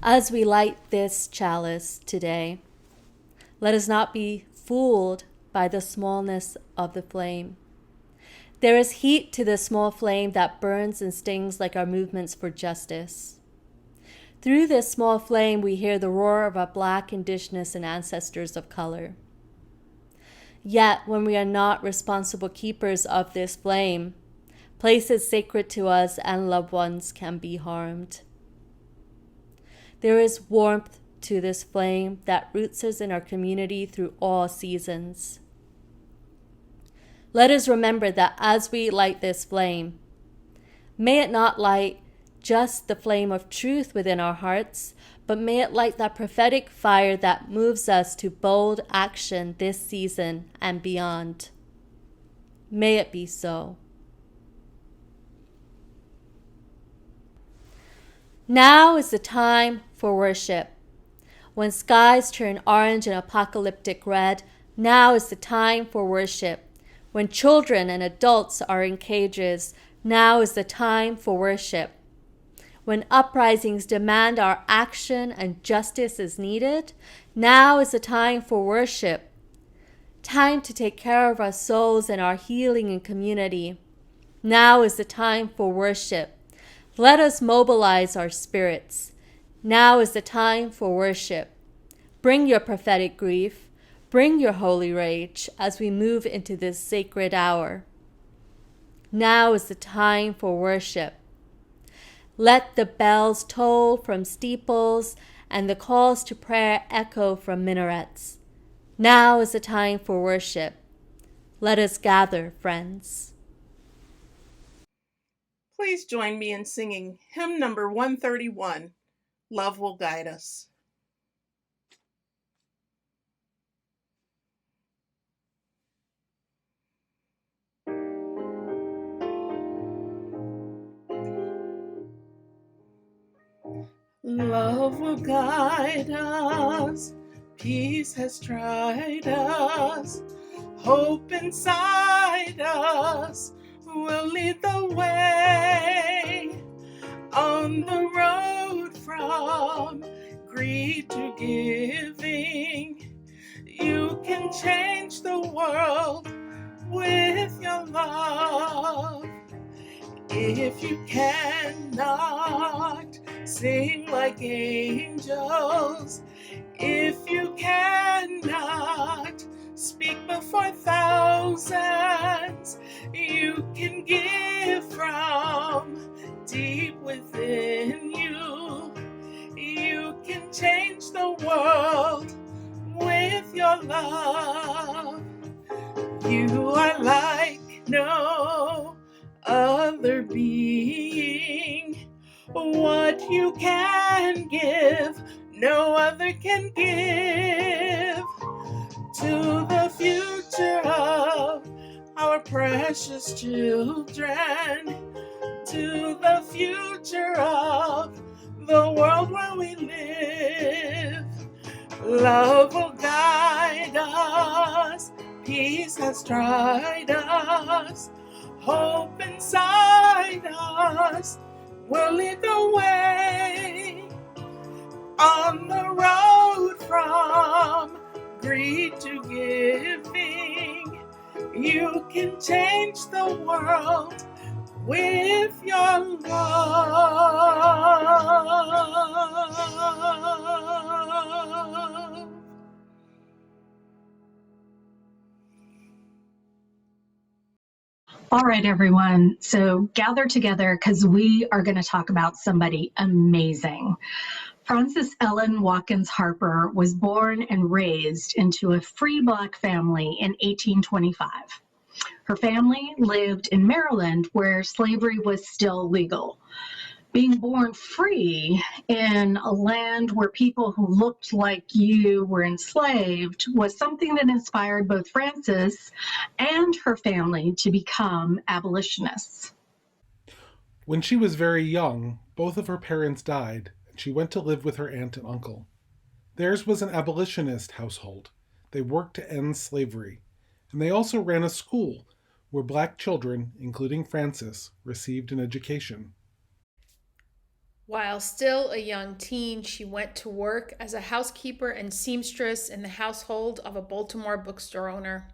As we light this chalice today, let us not be fooled by the smallness of the flame. There is heat to the small flame that burns and stings like our movements for justice. Through this small flame, we hear the roar of our Black, Indigenous, and ancestors of color. Yet, when we are not responsible keepers of this flame, places sacred to us and loved ones can be harmed. There is warmth to this flame that roots us in our community through all seasons. Let us remember that as we light this flame, may it not light just the flame of truth within our hearts, but may it light that prophetic fire that moves us to bold action this season and beyond. May it be so. Now is the time for worship. When skies turn orange and apocalyptic red, now is the time for worship. When children and adults are in cages, now is the time for worship. When uprisings demand our action and justice is needed, now is the time for worship. Time to take care of our souls and our healing in community. Now is the time for worship. Let us mobilize our spirits. Now is the time for worship. Bring your prophetic grief. Bring your holy rage as we move into this sacred hour. Now is the time for worship. Let the bells toll from steeples and the calls to prayer echo from minarets. Now is the time for worship. Let us gather, friends. Please join me in singing hymn number 131, Love Will Guide Us. Love will guide us, peace has tried us, hope inside us will lead the way on the road from greed to giving. You can change the world with your love. If you cannot sing like angels, if you cannot speak before thousands, you can give from deep within you. You can change the world with your love. You are like no other being. What you can give, no other can give. To the future of our precious children, to the future of the world where we live. Love will guide us, peace has tried us, hope inside us will lead the way on the road from greed to giving. You can change the world with your love. All right, everyone. So gather together because we are going to talk about somebody amazing. Frances Ellen Watkins Harper was born and raised into a free Black family in 1825. Her family lived in Maryland, where slavery was still legal. Being born free in a land where people who looked like you were enslaved was something that inspired both Frances and her family to become abolitionists. When she was very young, both of her parents died, and she went to live with her aunt and uncle. Theirs was an abolitionist household. They worked to end slavery, and they also ran a school where Black children, including Frances, received an education. While still a young teen, she went to work as a housekeeper and seamstress in the household of a Baltimore bookstore owner.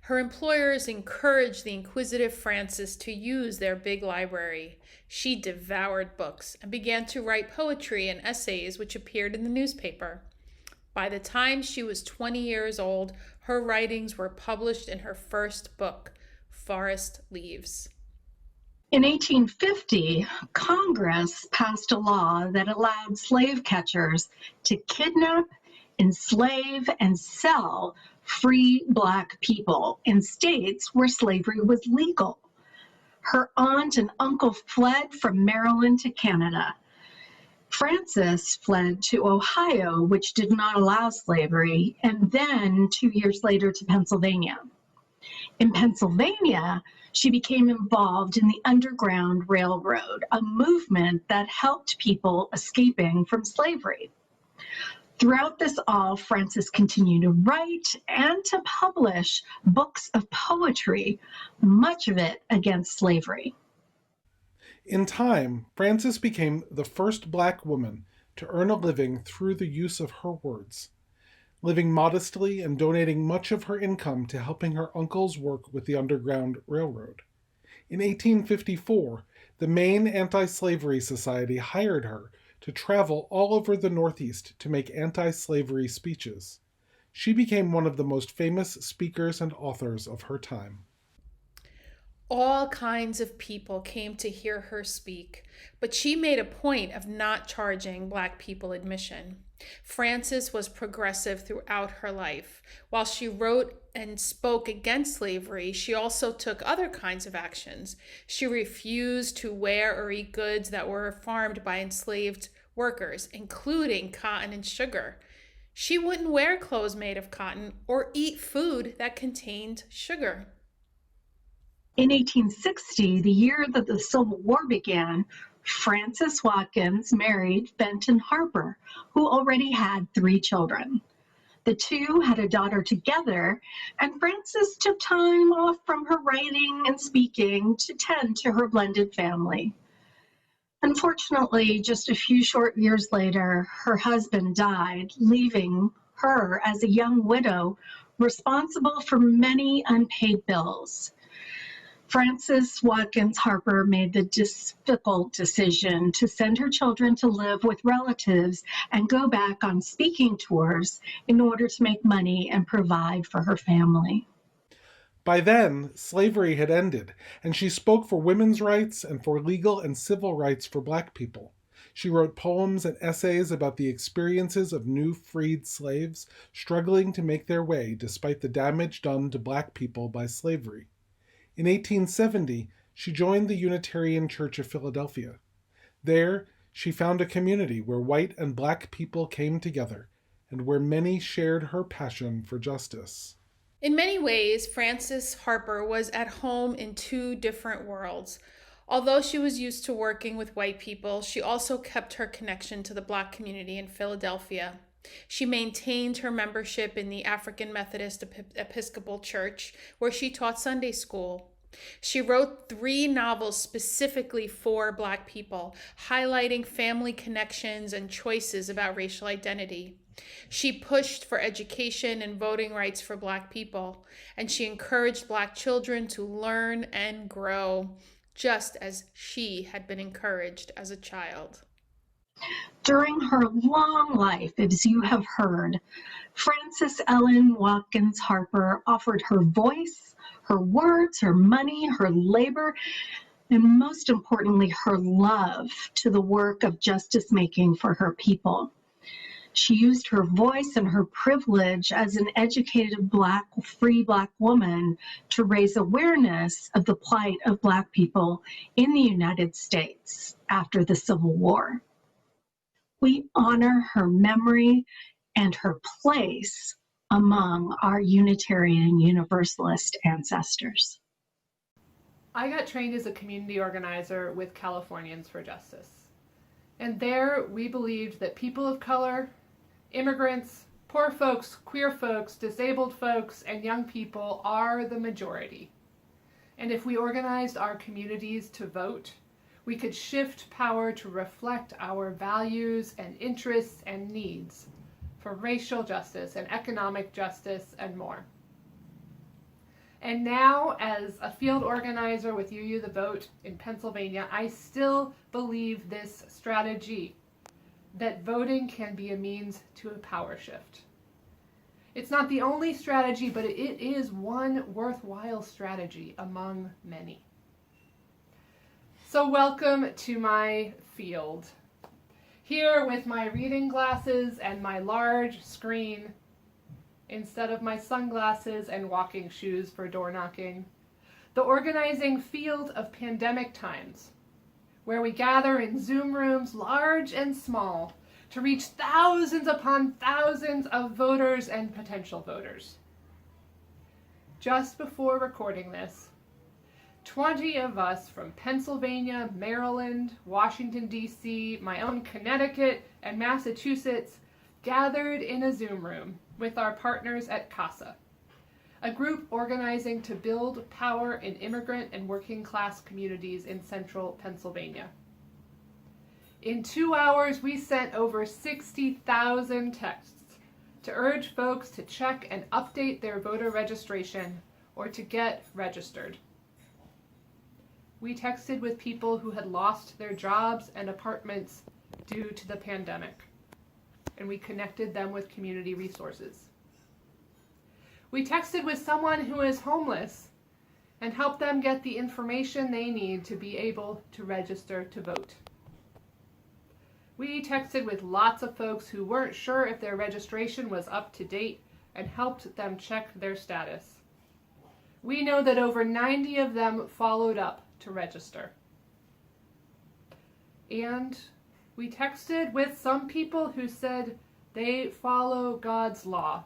Her employers encouraged the inquisitive Frances to use their big library. She devoured books and began to write poetry and essays which appeared in the newspaper. By the time she was 20 years old, her writings were published in her first book, Forest Leaves. In 1850, Congress passed a law that allowed slave catchers to kidnap, enslave, and sell free Black people in states where slavery was legal. Her aunt and uncle fled from Maryland to Canada. Frances fled to Ohio, which did not allow slavery, and then 2 years later to Pennsylvania. In Pennsylvania, she became involved in the Underground Railroad, a movement that helped people escaping from slavery. Throughout this all, Frances continued to write and to publish books of poetry, much of it against slavery. In time, Frances became the first Black woman to earn a living through the use of her words, living modestly and donating much of her income to helping her uncle's work with the Underground Railroad. In 1854, the Maine Anti-Slavery Society hired her to travel all over the Northeast to make anti-slavery speeches. She became one of the most famous speakers and authors of her time. All kinds of people came to hear her speak, but she made a point of not charging Black people admission. Frances was progressive throughout her life. While she wrote and spoke against slavery, she also took other kinds of actions. She refused to wear or eat goods that were farmed by enslaved workers, including cotton and sugar. She wouldn't wear clothes made of cotton or eat food that contained sugar. In 1860, the year that the Civil War began, Frances Watkins married Benton Harper, who already had 3 children. The two had a daughter together, and Frances took time off from her writing and speaking to tend to her blended family. Unfortunately, just a few short years later, her husband died, leaving her as a young widow responsible for many unpaid bills. Frances Watkins Harper made the difficult decision to send her children to live with relatives and go back on speaking tours in order to make money and provide for her family. By then, slavery had ended, and she spoke for women's rights and for legal and civil rights for Black people. She wrote poems and essays about the experiences of new freed slaves struggling to make their way despite the damage done to Black people by slavery. In 1870, she joined the Unitarian Church of Philadelphia. There, she found a community where white and Black people came together, and where many shared her passion for justice. In many ways, Frances Harper was at home in 2 different worlds. Although she was used to working with white people, she also kept her connection to the Black community in Philadelphia. She maintained her membership in the African Methodist Episcopal Church, where she taught Sunday school. She wrote 3 novels specifically for Black people, highlighting family connections and choices about racial identity. She pushed for education and voting rights for Black people, and she encouraged Black children to learn and grow, just as she had been encouraged as a child. During her long life, as you have heard, Frances Ellen Watkins Harper offered her voice, her words, her money, her labor, and most importantly, her love to the work of justice making for her people. She used her voice and her privilege as an educated free Black woman to raise awareness of the plight of Black people in the United States after the Civil War. We honor her memory and her place among our Unitarian Universalist ancestors. I got trained as a community organizer with Californians for Justice. And there we believed that people of color, immigrants, poor folks, queer folks, disabled folks, and young people are the majority. And if we organized our communities to vote, we could shift power to reflect our values and interests and needs for racial justice and economic justice and more. And now, as a field organizer with UU The Vote in Pennsylvania, I still believe this strategy, that voting can be a means to a power shift. It's not the only strategy, but it is one worthwhile strategy among many. So welcome to my field. Here with my reading glasses and my large screen, instead of my sunglasses and walking shoes for door knocking, the organizing field of pandemic times, where we gather in Zoom rooms large and small to reach thousands upon thousands of voters and potential voters. Just before recording this, 20 of us from Pennsylvania, Maryland, Washington, D.C., my own Connecticut, and Massachusetts gathered in a Zoom room with our partners at CASA, a group organizing to build power in immigrant and working class communities in central Pennsylvania. In 2 hours, we sent over 60,000 texts to urge folks to check and update their voter registration or to get registered. We texted with people who had lost their jobs and apartments due to the pandemic, and we connected them with community resources. We texted with someone who is homeless and helped them get the information they need to be able to register to vote. We texted with lots of folks who weren't sure if their registration was up to date and helped them check their status. We know that over 90 of them followed up to register. And we texted with some people who said they follow God's law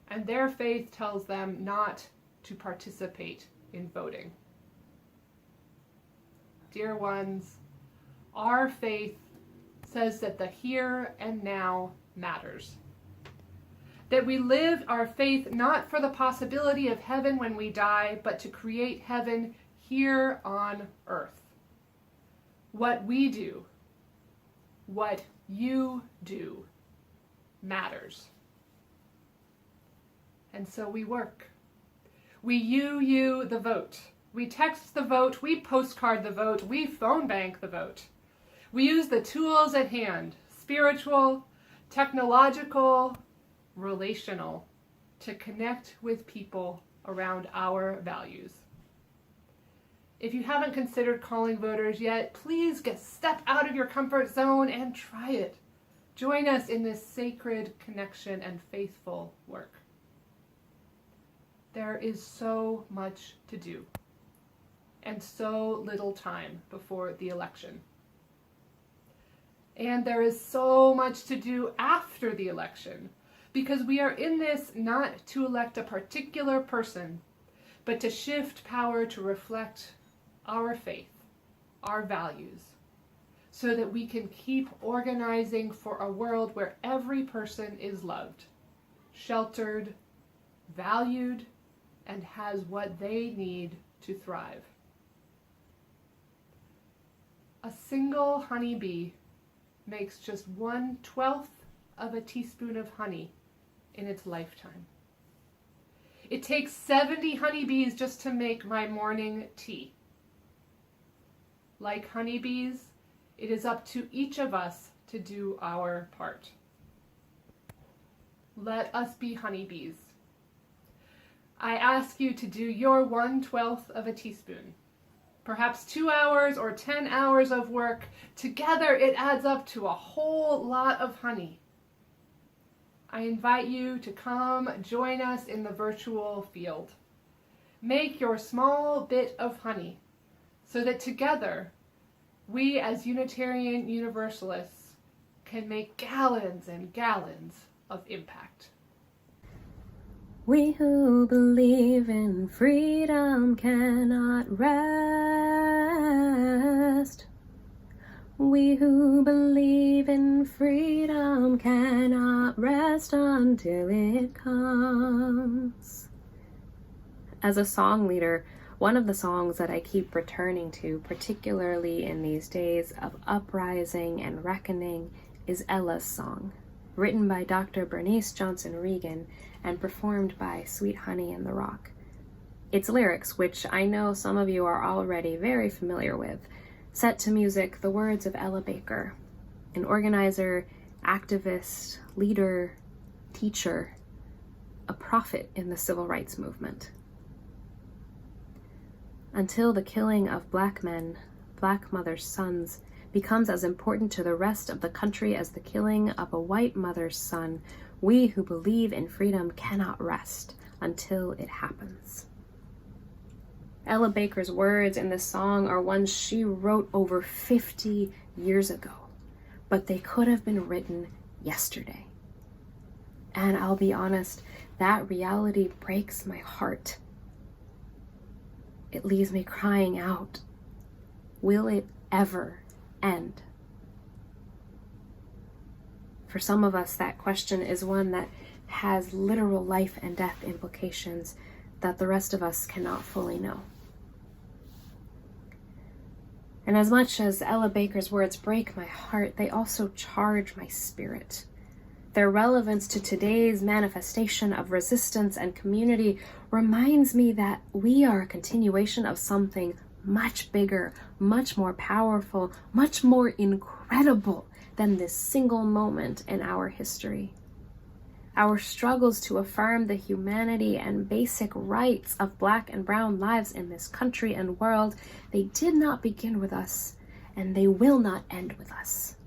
and their faith tells them not to participate in voting. Dear ones, our faith says that the here and now matters. That we live our faith not for the possibility of heaven when we die, but to create heaven here on earth. What we do, what you do, matters. And so we work. We UU the vote. We text the vote, we postcard the vote, we phone bank the vote. We use the tools at hand, spiritual, technological, relational, to connect with people around our values. If you haven't considered calling voters yet, please step out of your comfort zone and try it. Join us in this sacred connection and faithful work. There is so much to do, and so little time before the election. And there is so much to do after the election, because we are in this not to elect a particular person, but to shift power to reflect our faith, our values, so that we can keep organizing for a world where every person is loved, sheltered, valued, and has what they need to thrive. A single honeybee makes just 1/12 of a teaspoon of honey in its lifetime. It takes 70 honeybees just to make my morning tea. Like honeybees, it is up to each of us to do our part. Let us be honeybees. I ask you to do your 1/12 of a teaspoon. Perhaps 2 hours or 10 hours of work. Together it adds up to a whole lot of honey. I invite you to come join us in the virtual field. Make your small bit of honey so that together we as Unitarian Universalists can make gallons and gallons of impact. We who believe in freedom cannot rest. We who believe in freedom cannot rest until it comes. As a song leader, One of the songs that I keep returning to, particularly in these days of uprising and reckoning, is Ella's Song, written by Dr. Bernice Johnson Regan and performed by Sweet Honey and the Rock. Its lyrics, which I know some of you are already very familiar with, set to music the words of Ella Baker, an organizer, activist, leader, teacher, a prophet in the civil rights movement. Until the killing of Black men, Black mothers' sons, becomes as important to the rest of the country as the killing of a white mother's son, we who believe in freedom cannot rest until it happens. Ella Baker's words in this song are ones she wrote over 50 years ago, but they could have been written yesterday. And I'll be honest, that reality breaks my heart. It leaves me crying out, will it ever end? For some of us, that question is one that has literal life and death implications that the rest of us cannot fully know. And as much as Ella Baker's words break my heart, they also charge my spirit. Their relevance to today's manifestation of resistance and community reminds me that we are a continuation of something much bigger, much more powerful, much more incredible than this single moment in our history. Our struggles to affirm the humanity and basic rights of Black and brown lives in this country and world, they did not begin with us, and they will not end with us.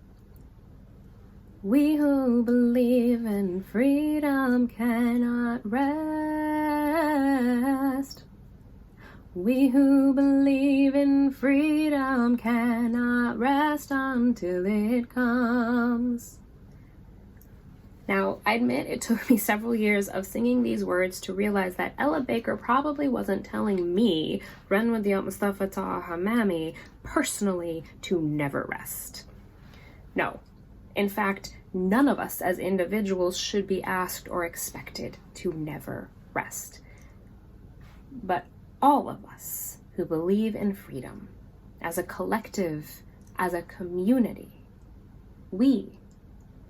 We who believe in freedom cannot rest. We who believe in freedom cannot rest until it comes. Now, I admit it took me several years of singing these words to realize that Ella Baker probably wasn't telling me, Renwadiot Mustafa Taha Hamami, personally to never rest. No. In fact, none of us as individuals should be asked or expected to never rest. But all of us who believe in freedom, as a collective, as a community, we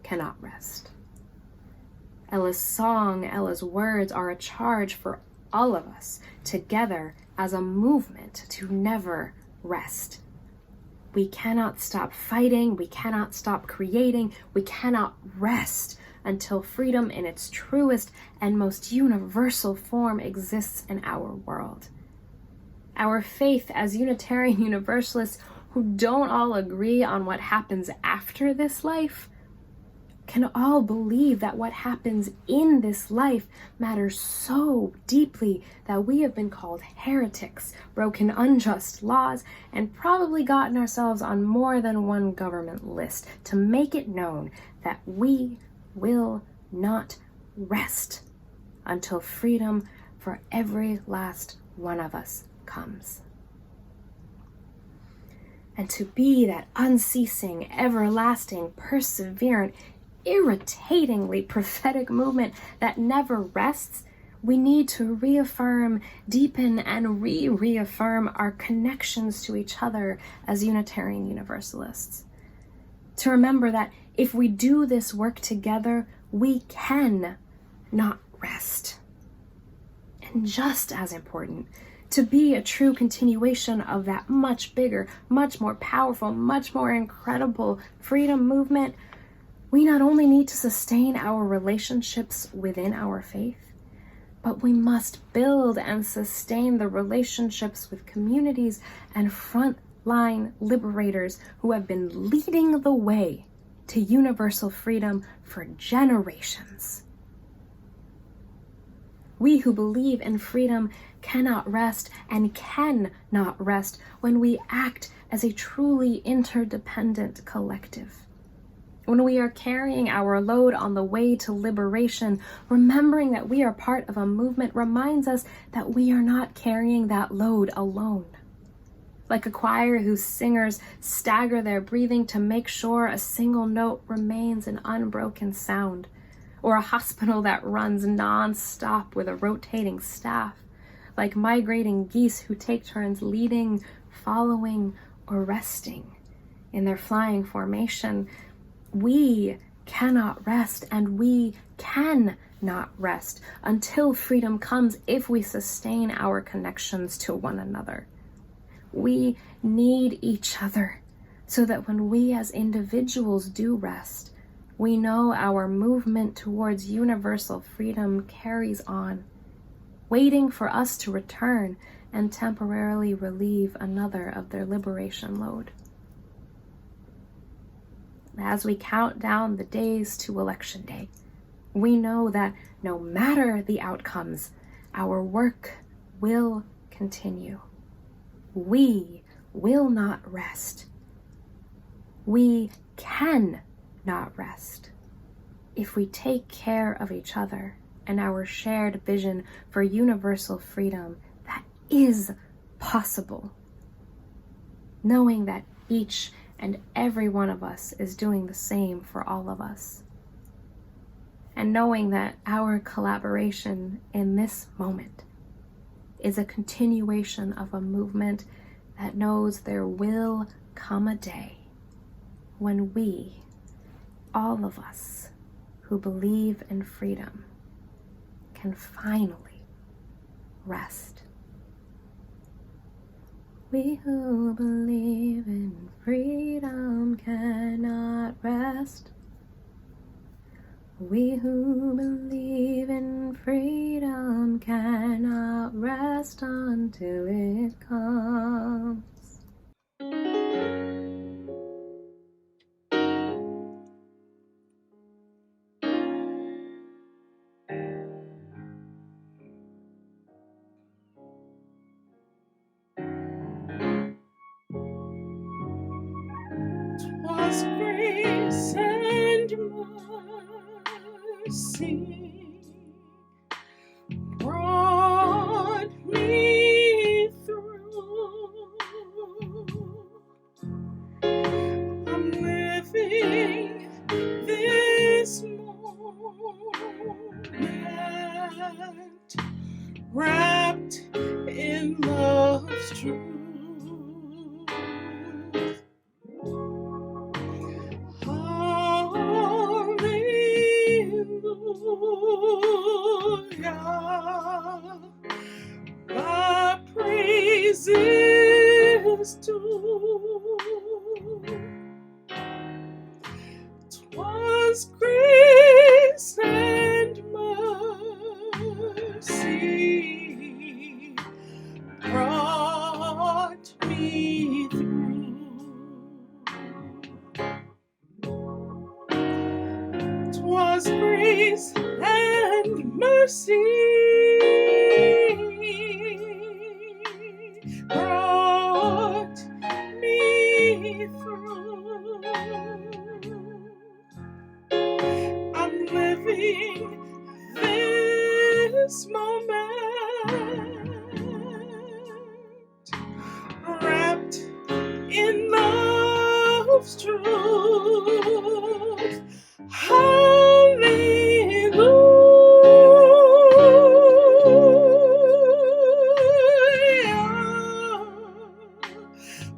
cannot rest. Ella's song, Ella's words are a charge for all of us together as a movement to never rest. We cannot stop fighting, we cannot stop creating, we cannot rest until freedom in its truest and most universal form exists in our world. Our faith as Unitarian Universalists who don't all agree on what happens after this life can all believe that what happens in this life matters so deeply that we have been called heretics, broken unjust laws, and probably gotten ourselves on more than one government list to make it known that we will not rest until freedom for every last one of us comes. And to be that unceasing, everlasting, perseverant, irritatingly prophetic movement that never rests, we need to reaffirm, deepen, and reaffirm our connections to each other as Unitarian Universalists. To remember that if we do this work together, we can not rest. And just as important, to be a true continuation of that much bigger, much more powerful, much more incredible freedom movement, we not only need to sustain our relationships within our faith, but we must build and sustain the relationships with communities and frontline liberators who have been leading the way to universal freedom for generations. We who believe in freedom cannot rest and cannot rest when we act as a truly interdependent collective. When we are carrying our load on the way to liberation, remembering that we are part of a movement reminds us that we are not carrying that load alone. Like a choir whose singers stagger their breathing to make sure a single note remains an unbroken sound, or a hospital that runs non-stop with a rotating staff. like migrating geese who take turns leading, following, or resting in their flying formation. We cannot rest, and we can not rest until freedom comes if we sustain our connections to one another. We need each other so that when we as individuals do rest, we know our movement towards universal freedom carries on, waiting for us to return and temporarily relieve another of their liberation load. As we count down the days to Election Day, we know that no matter the outcomes, our work will continue. We will not rest. We can not rest if we take care of each other and our shared vision for universal freedom that is possible, knowing that each and every one of us is doing the same for all of us, and knowing that our collaboration in this moment is a continuation of a movement that knows there will come a day when we, all of us who believe in freedom, can finally rest. We who believe in freedom cannot rest. We who believe in freedom cannot rest until it comes. Was grace and mercy brought me through. I'm living this moment wrapped in love's truth. Hallelujah, my praise is due. 'Twas grace and mercy brought me through. 'Twas grace and mercy brought me through. I'm living this moment wrapped in love's truth. Hallelujah,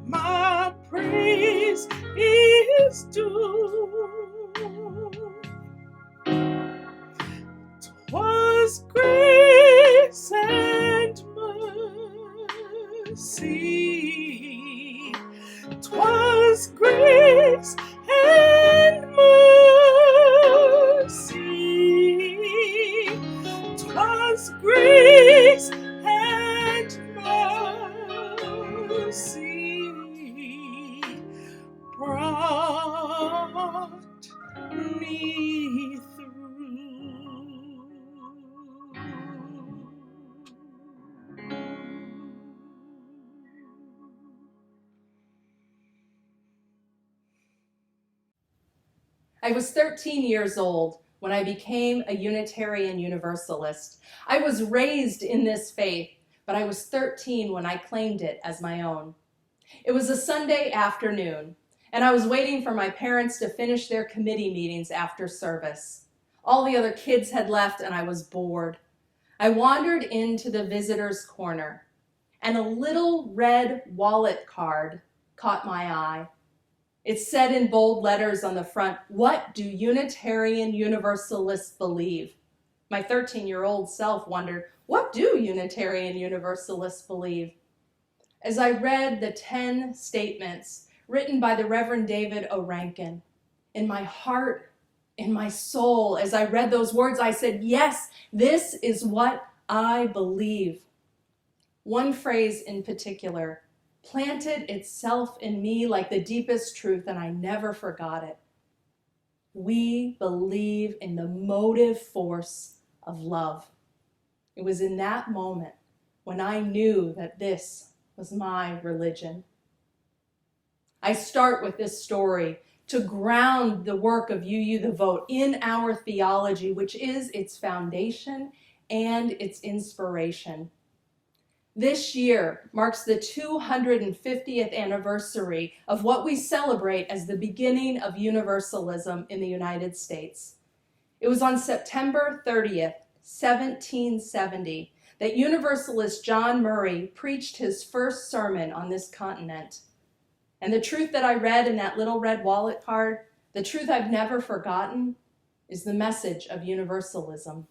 my praise is due. 'Twas grace and mercy. 'Twas grace and mercy. 'Twas grace and mercy brought me through. I was 13 years old when I became a Unitarian Universalist. I was raised in this faith, but I was 13 when I claimed it as my own. It was a Sunday afternoon, and I was waiting for my parents to finish their committee meetings after service. All the other kids had left, and I was bored. I wandered into the visitor's corner, and a little red wallet card caught my eye. It said in bold letters on the front, "What do Unitarian Universalists believe?" My 13-year-old self wondered, what do Unitarian Universalists believe? As I read the 10 statements written by the Reverend David O. Rankin, in my heart, in my soul, as I read those words, I said, yes, this is what I believe. One phrase in particular planted itself in me like the deepest truth, and I never forgot it. We believe in the motive force of love. It was in that moment when I knew that this was my religion. I start with this story to ground the work of UU the Vote in our theology, which is its foundation and its inspiration. This year marks the 250th anniversary of what we celebrate as the beginning of universalism in the United States. It was on September 30th, 1770, that Universalist John Murray preached his first sermon on this continent. And the truth that I read in that little red wallet card, the truth I've never forgotten, is the message of universalism.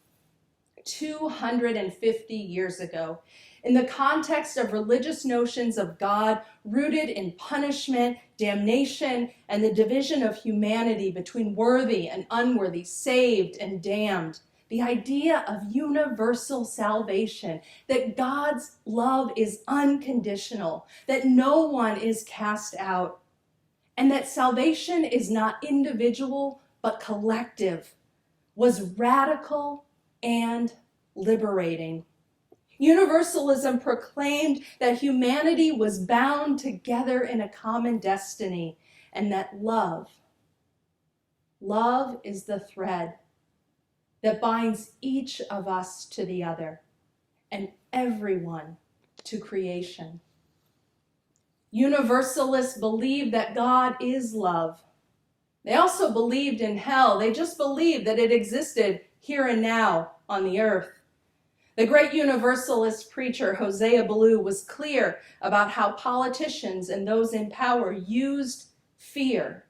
250 years ago, in the context of religious notions of God rooted in punishment, damnation, and the division of humanity between worthy and unworthy, saved and damned, the idea of universal salvation, that God's love is unconditional, that no one is cast out, and that salvation is not individual but collective, was radical and liberating. Universalism proclaimed that humanity was bound together in a common destiny, and that love is the thread that binds each of us to the other and everyone to creation. Universalists believed that God is love. They also believed in hell. They just believed that it existed here and now on the earth. The great Universalist preacher Hosea Ballou was clear about how politicians and those in power used fear,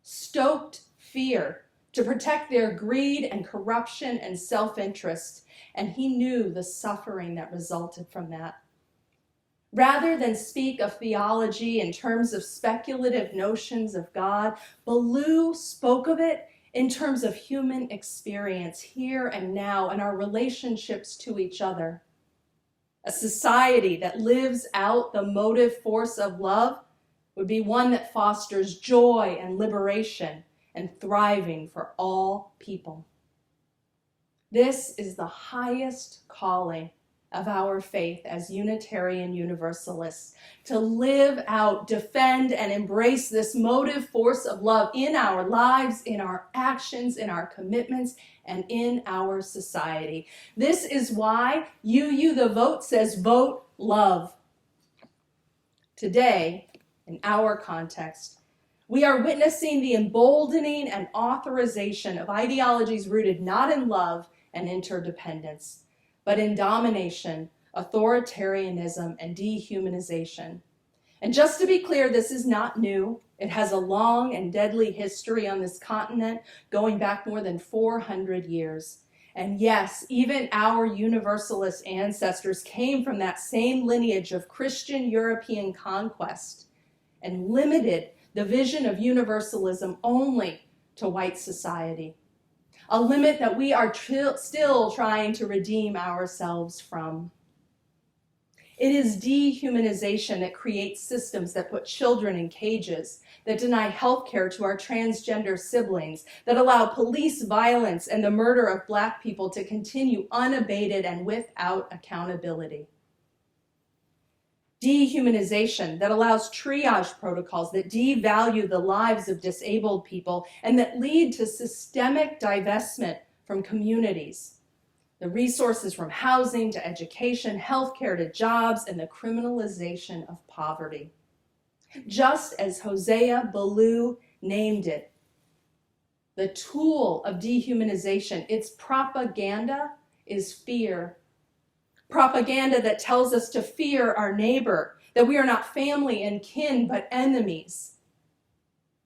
stoked fear, to protect their greed and corruption and self-interest, and he knew the suffering that resulted from that. Rather than speak of theology in terms of speculative notions of God, Ballou spoke of it in terms of human experience here and now and our relationships to each other. A society that lives out the motive force of love would be one that fosters joy and liberation and thriving for all people. This is the highest calling of our faith as Unitarian Universalists, to live out, defend, and embrace this motive force of love in our lives, in our actions, in our commitments, and in our society. This is why UU the Vote says vote love. Today, in our context, we are witnessing the emboldening and authorization of ideologies rooted not in love and interdependence, but in domination, authoritarianism, and dehumanization. And just to be clear, this is not new. It has a long and deadly history on this continent, going back more than 400 years. And yes, even our Universalist ancestors came from that same lineage of Christian European conquest and limited the vision of universalism only to white society. A limit that we are still trying to redeem ourselves from. It is dehumanization that creates systems that put children in cages, that deny health care to our transgender siblings, that allow police violence and the murder of Black people to continue unabated and without accountability. Dehumanization that allows triage protocols that devalue the lives of disabled people and that lead to systemic divestment from communities. The resources from housing to education, healthcare to jobs, and the criminalization of poverty. Just as Hosea Ballou named it, the tool of dehumanization, its propaganda, is fear propaganda that tells us to fear our neighbor, that we are not family and kin, but enemies.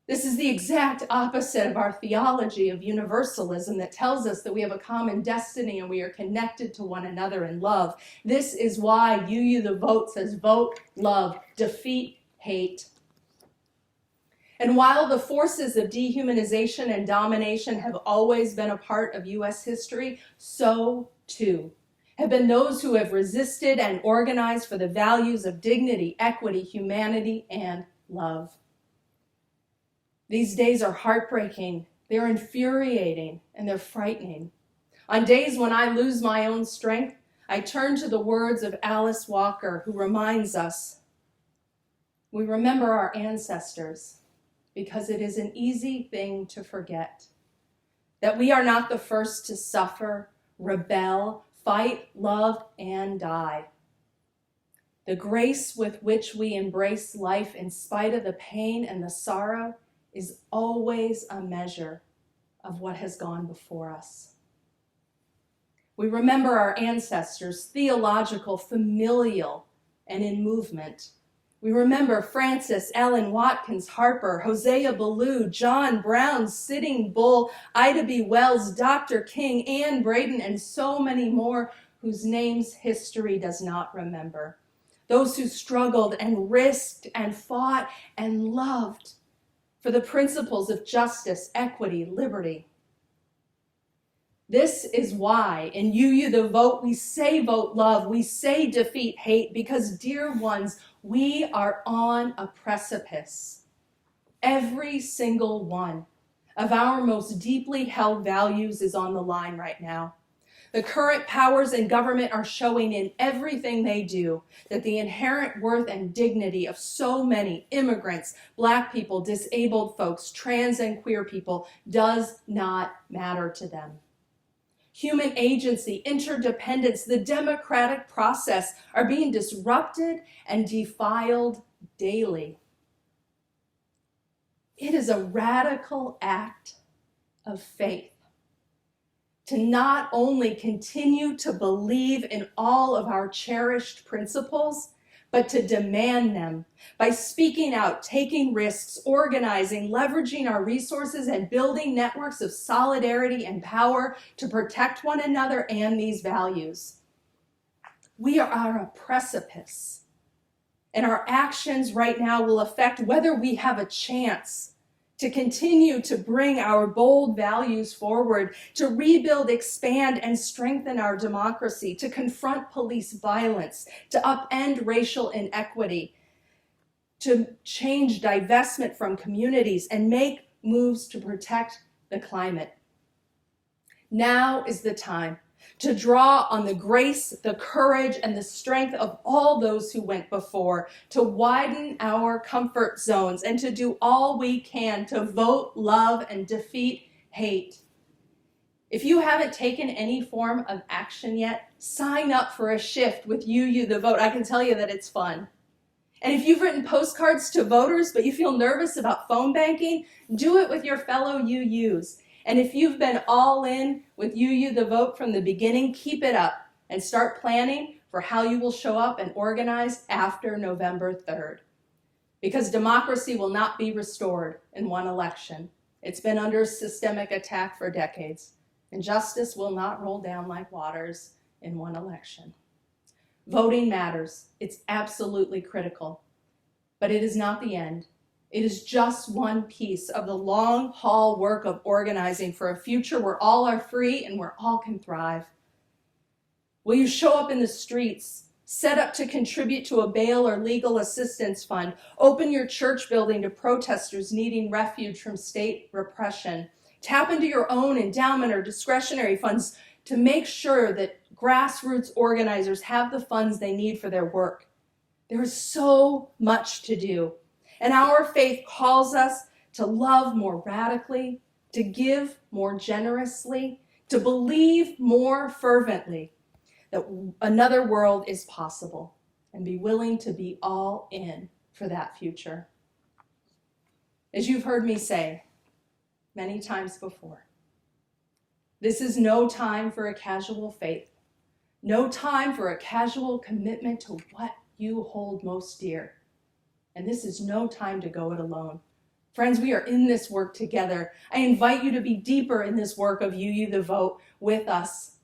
This is the exact opposite of our theology of universalism that tells us that we have a common destiny and we are connected to one another in love. This is why UU the Vote says vote, love, defeat, hate. And while the forces of dehumanization and domination have always been a part of U.S. history, so too have been those who have resisted and organized for the values of dignity, equity, humanity, and love. These days are heartbreaking, they're infuriating, and they're frightening. On days when I lose my own strength, I turn to the words of Alice Walker, who reminds us, we remember our ancestors because it is an easy thing to forget, that we are not the first to suffer, rebel, fight, love, and die. The grace with which we embrace life in spite of the pain and the sorrow is always a measure of what has gone before us. We remember our ancestors, theological, familial, and in movement. We remember Francis Ellen Watkins Harper, Hosea Ballou, John Brown, Sitting Bull, Ida B. Wells, Dr. King, Anne Braden, and so many more whose names history does not remember. Those who struggled and risked and fought and loved for the principles of justice, equity, liberty. This is why in UU the Vote we say vote love, we say defeat hate, because dear ones, we are on a precipice. Every single one of our most deeply held values is on the line right now. The current powers in government are showing in everything they do that the inherent worth and dignity of so many immigrants, Black people, disabled folks, trans and queer people does not matter to them. Human agency, interdependence, the democratic process are being disrupted and defiled daily. It is a radical act of faith to not only continue to believe in all of our cherished principles, but to demand them by speaking out, taking risks, organizing, leveraging our resources, and building networks of solidarity and power to protect one another and these values. We are on a precipice, and our actions right now will affect whether we have a chance to continue to bring our bold values forward, to rebuild, expand, and strengthen our democracy, to confront police violence, to upend racial inequity, to change divestment from communities, and make moves to protect the climate. Now is the time to draw on the grace, the courage, and the strength of all those who went before, to widen our comfort zones, and to do all we can to vote, love, and defeat hate. If you haven't taken any form of action yet, sign up for a shift with UU the Vote. I can tell you that it's fun. And if you've written postcards to voters, but you feel nervous about phone banking, do it with your fellow UUs. And if you've been all in with UU the Vote from the beginning, keep it up and start planning for how you will show up and organize after November 3rd. Because democracy will not be restored in one election. It's been under systemic attack for decades, and justice will not roll down like waters in one election. Voting matters. It's absolutely critical, but it is not the end. It is just one piece of the long haul work of organizing for a future where all are free and where all can thrive. Will you show up in the streets, set up to contribute to a bail or legal assistance fund, open your church building to protesters needing refuge from state repression, tap into your own endowment or discretionary funds to make sure that grassroots organizers have the funds they need for their work? There is so much to do. And our faith calls us to love more radically, to give more generously, to believe more fervently that another world is possible, and be willing to be all in for that future. As you've heard me say many times before, this is no time for a casual faith, No time for a casual commitment to what you hold most dear. And this is no time to go it alone. Friends, we are in this work together. I invite you to be deeper in this work of UU the Vote with us.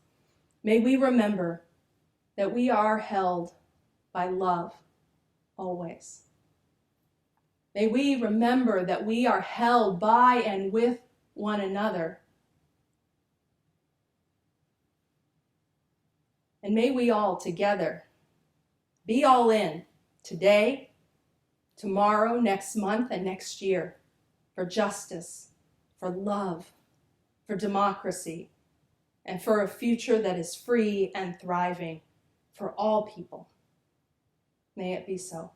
May we remember that we are held by love always. May we remember that we are held by and with one another. And may we all together be all in today, tomorrow, next month, and next year for justice, for love, for democracy, and for a future that is free and thriving for all people. May it be so.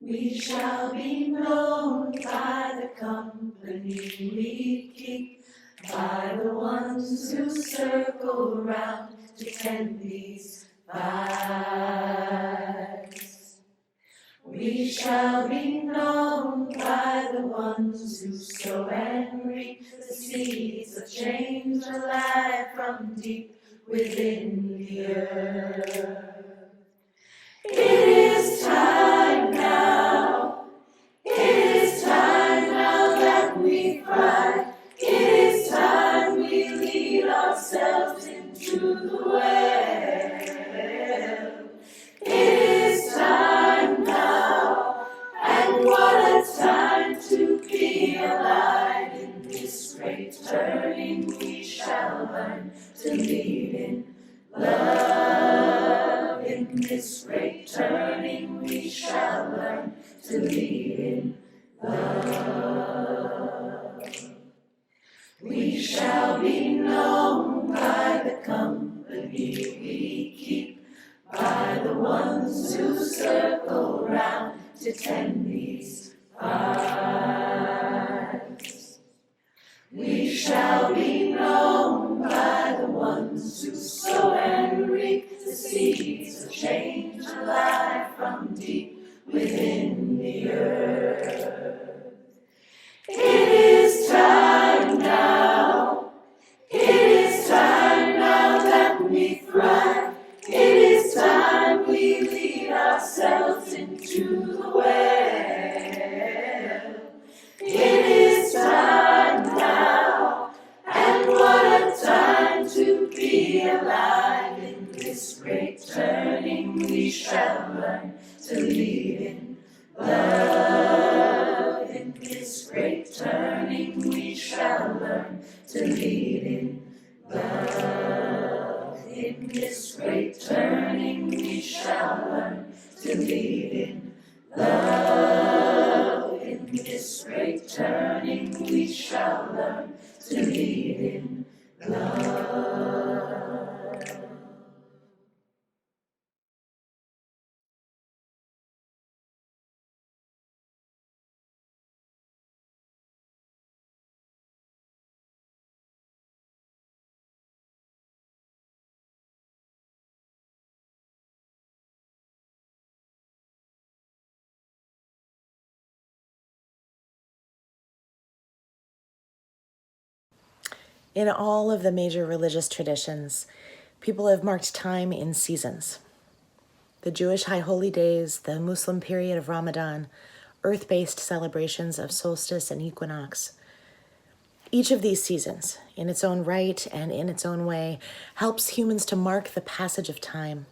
We shall be known by the company we keep, by the ones who circle round to tend these vibes. We shall be known by the ones who sow and reap the seeds of change alive from deep within the earth. It is time now. It is time now that we cry. It is time we lead ourselves into the well. It is time now, and what a time to be alive. In this great turning we shall learn to lead in love. In this great turning we shall learn to lead in love. We shall be known by the company we keep, by the ones who circle round to tend these vibes. We shall be known by the ones who sow and reap the seeds of change alive from deep within the earth. It is time now. It is time now that we thrive. It is time we lead ourselves into the well. It is time now, and what a time to be alive. In this great turning we shall learn to lead in love. In this great turning we shall learn to lead in love. In this great turning we shall learn to lead in love. In this great turning we shall learn to lead in love. In all of the major religious traditions, people have marked time in seasons. The Jewish High Holy Days, the Muslim period of Ramadan, earth-based celebrations of solstice and equinox. Each of these seasons, in its own right and in its own way, helps humans to mark the passage of time,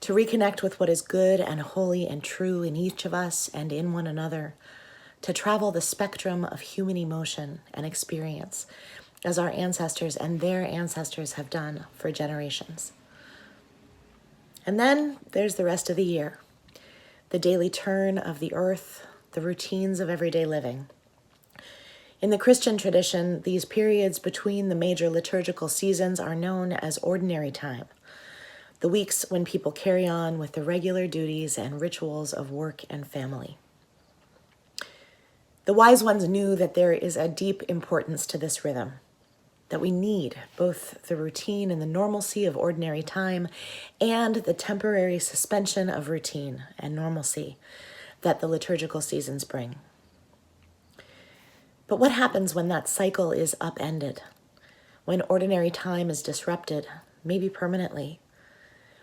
to reconnect with what is good and holy and true in each of us and in one another, to travel the spectrum of human emotion and experience, as our ancestors and their ancestors have done for generations. And then there's the rest of the year, the daily turn of the earth, the routines of everyday living. In the Christian tradition, these periods between the major liturgical seasons are known as ordinary time, the weeks when people carry on with the regular duties and rituals of work and family. The wise ones knew that there is a deep importance to this rhythm. that we need both the routine and the normalcy of ordinary time and the temporary suspension of routine and normalcy that the liturgical seasons bring. But what happens when that cycle is upended? When ordinary time is disrupted, maybe permanently?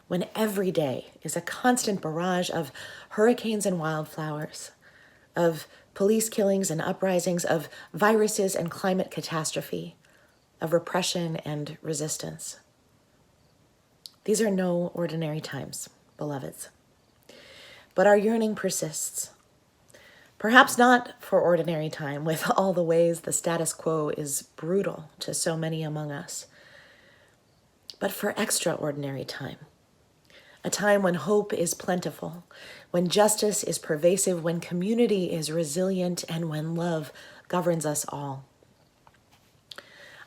When every day is a constant barrage of hurricanes and wildflowers, of police killings and uprisings, of viruses and climate catastrophe, of repression and resistance? These are no ordinary times, beloveds. But our yearning persists. Perhaps not for ordinary time, with all the ways the status quo is brutal to so many among us, but for extraordinary time. A time when hope is plentiful, when justice is pervasive, when community is resilient, and when love governs us all.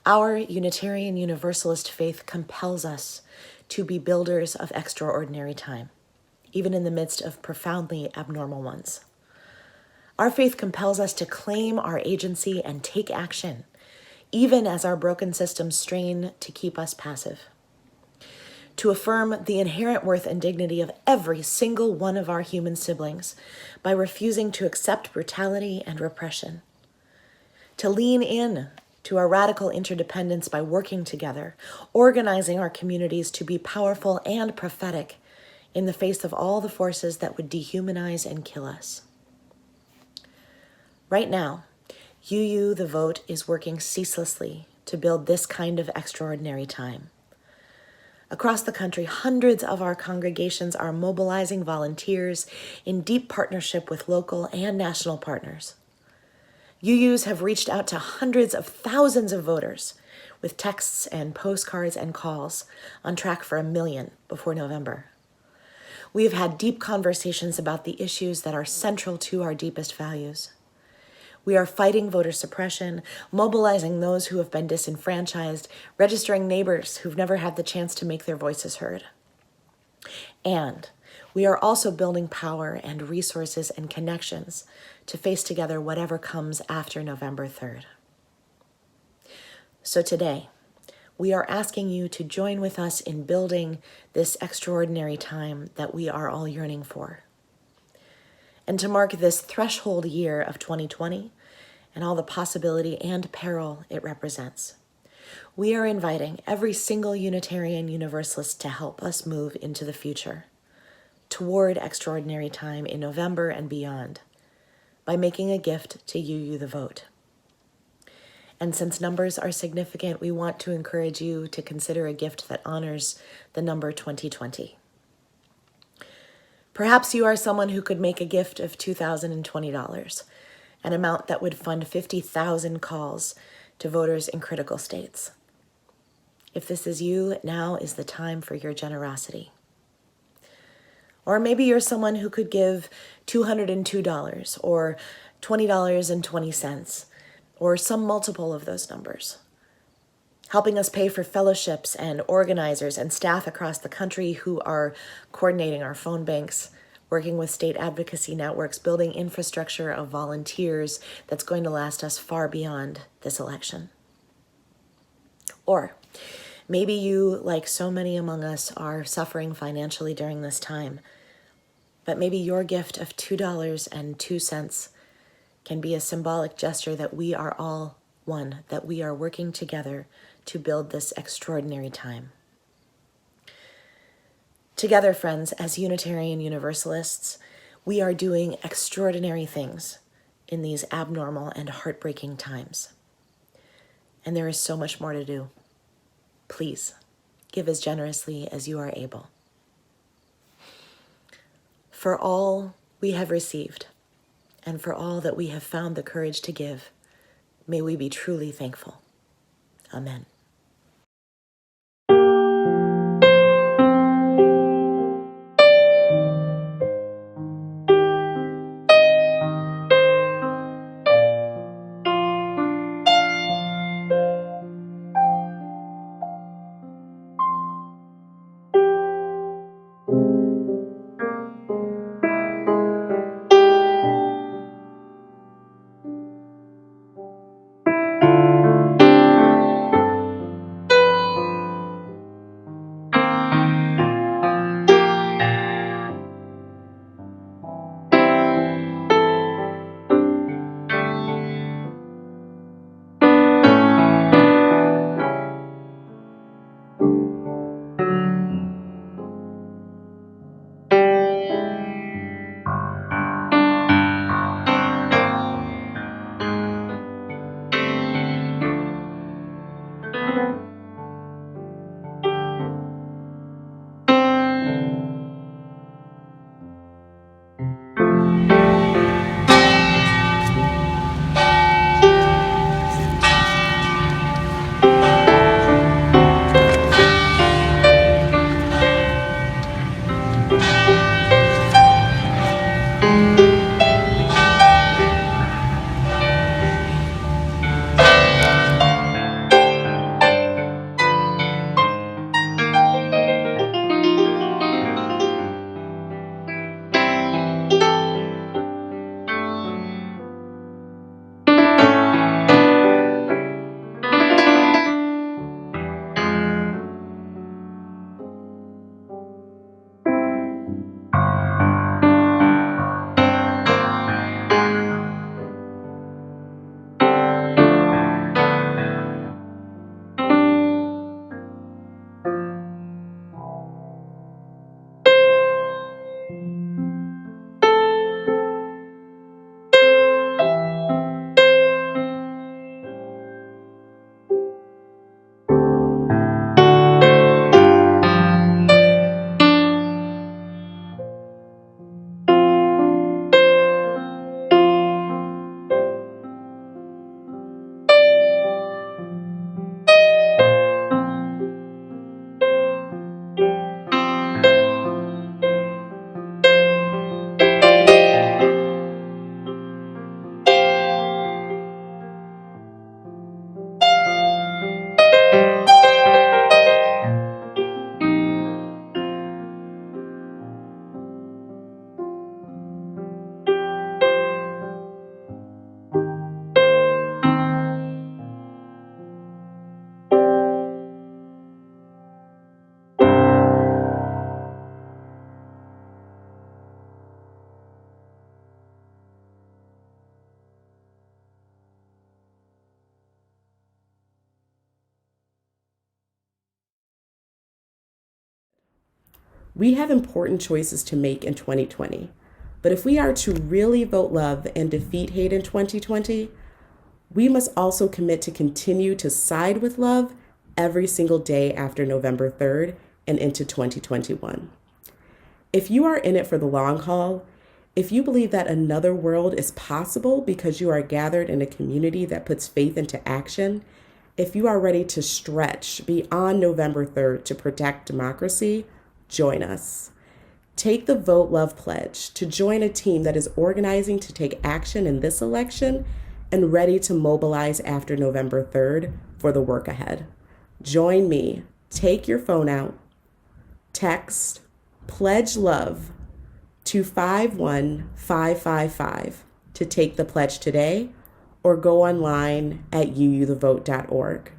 Our Unitarian Universalist faith compels us to be builders of extraordinary time, even in the midst of profoundly abnormal ones. Our faith compels us to claim our agency and take action, even as our broken systems strain to keep us passive. To affirm the inherent worth and dignity of every single one of our human siblings by refusing to accept brutality and repression. To lean in to our radical interdependence by working together, organizing our communities to be powerful and prophetic in the face of all the forces that would dehumanize and kill us. Right now, UU the Vote is working ceaselessly to build this kind of extraordinary time. Across the country, hundreds of our congregations are mobilizing volunteers in deep partnership with local and national partners. UUs have reached out to hundreds of thousands of voters with texts and postcards and calls, on track for 1 million before November. We have had deep conversations about the issues that are central to our deepest values. We are fighting voter suppression, mobilizing those who have been disenfranchised, registering neighbors who've never had the chance to make their voices heard. And we are also building power and resources and connections to face together whatever comes after November 3rd. So today, we are asking you to join with us in building this extraordinary time that we are all yearning for. And to mark this threshold year of 2020 and all the possibility and peril it represents, we are inviting every single Unitarian Universalist to help us move into the future, toward extraordinary time in November and beyond, by making a gift to UU the Vote. And since numbers are significant, we want to encourage you to consider a gift that honors the number 2020. Perhaps you are someone who could make a gift of $2,020, an amount that would fund 50,000 calls to voters in critical states. If this is you, now is the time for your generosity. Or maybe you're someone who could give $202 or $20.20 or some multiple of those numbers, helping us pay for fellowships and organizers and staff across the country who are coordinating our phone banks, working with state advocacy networks, building infrastructure of volunteers that's going to last us far beyond this election. Or maybe you, like so many among us, are suffering financially during this time, but maybe your gift of $2.02 can be a symbolic gesture that we are all one, that we are working together to build this extraordinary time. Together, friends, as Unitarian Universalists, we are doing extraordinary things in these abnormal and heartbreaking times. And there is so much more to do. Please, give as generously as you are able. For all we have received, and for all that we have found the courage to give, may we be truly thankful. Amen. We have important choices to make in 2020, but if we are to really vote love and defeat hate in 2020, we must also commit to continue to side with love every single day after November 3rd and into 2021. If you are in it for the long haul, if you believe that another world is possible because you are gathered in a community that puts faith into action, if you are ready to stretch beyond November 3rd to protect democracy, join us. Take the Vote Love Pledge to join a team that is organizing to take action in this election and ready to mobilize after November 3rd for the work ahead. Join me. Take your phone out. Text Pledge Love to 51555 to take the pledge today, or go online at uuthevote.org.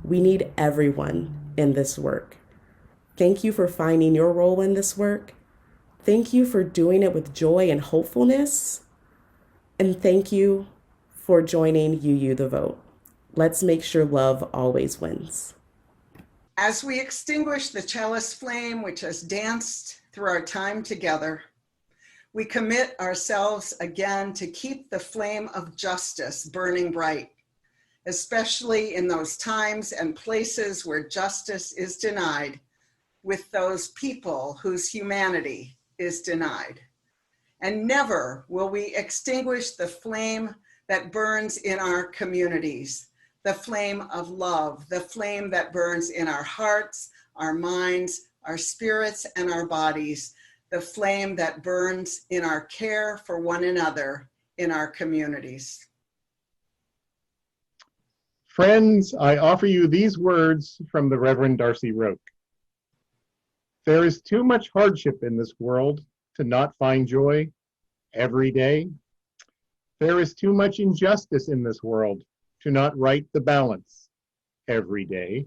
We need everyone in this work. Thank you for finding your role in this work. Thank you for doing it with joy and hopefulness. And thank you for joining UU the Vote. Let's make sure love always wins. As we extinguish the chalice flame which has danced through our time together, we commit ourselves again to keep the flame of justice burning bright, especially in those times and places where justice is denied, with those people whose humanity is denied. And never will we extinguish the flame that burns in our communities, the flame of love, the flame that burns in our hearts, our minds, our spirits, and our bodies, the flame that burns in our care for one another in our communities. Friends, I offer you these words from the Reverend Darcy Roque. There is too much hardship in this world to not find joy every day. There is too much injustice in this world to not right the balance every day.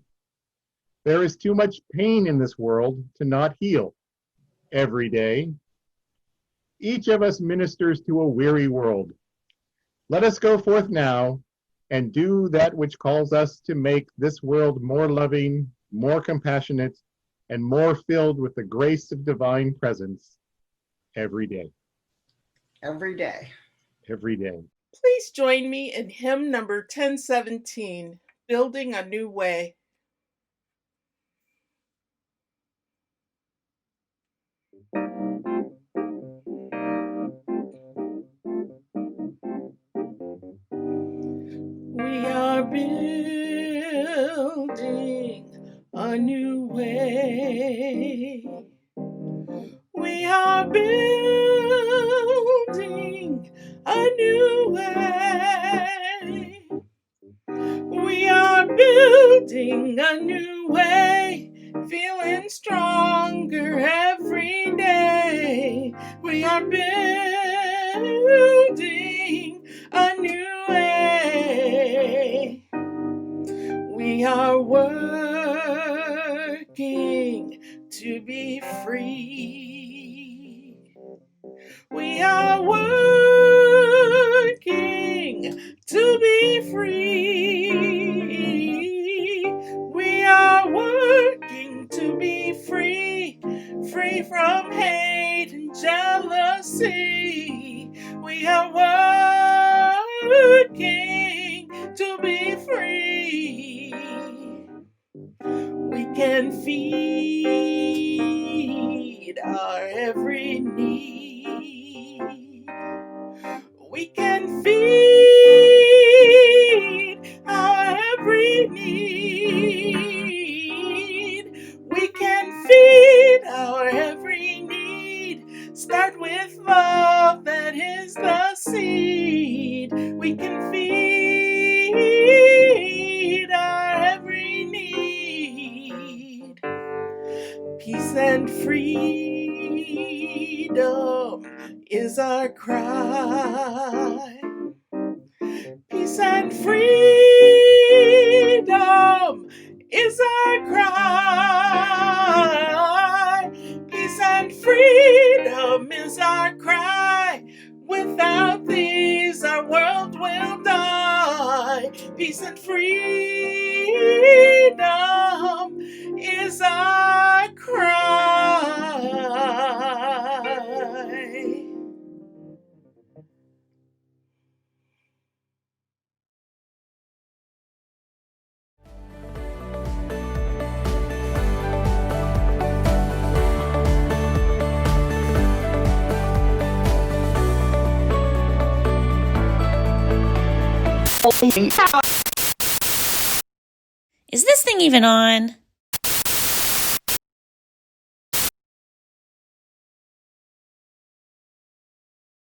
There is too much pain in this world to not heal every day. Each of us ministers to a weary world. Let us go forth now and do that which calls us to make this world more loving, more compassionate, and more filled with the grace of divine presence every day. Every day. Every day. Please join me in hymn number 1017, Building a New Way. We are building a new way. We are building along a new way, feeling stronger every day. We are building a new way. We are working to be free. We are working to be free. We are working to be free, free from hate and jealousy. We are working to be free. We can feed our every need. We can feed our every need. We can feed our every need. Start with love, that is the seed. We can feed our every need. Peace and freedom is our cry. Peace and freedom is our cry. Peace and freedom is our cry. Without these, our world will die. Peace and freedom is our cry. Is this thing even on?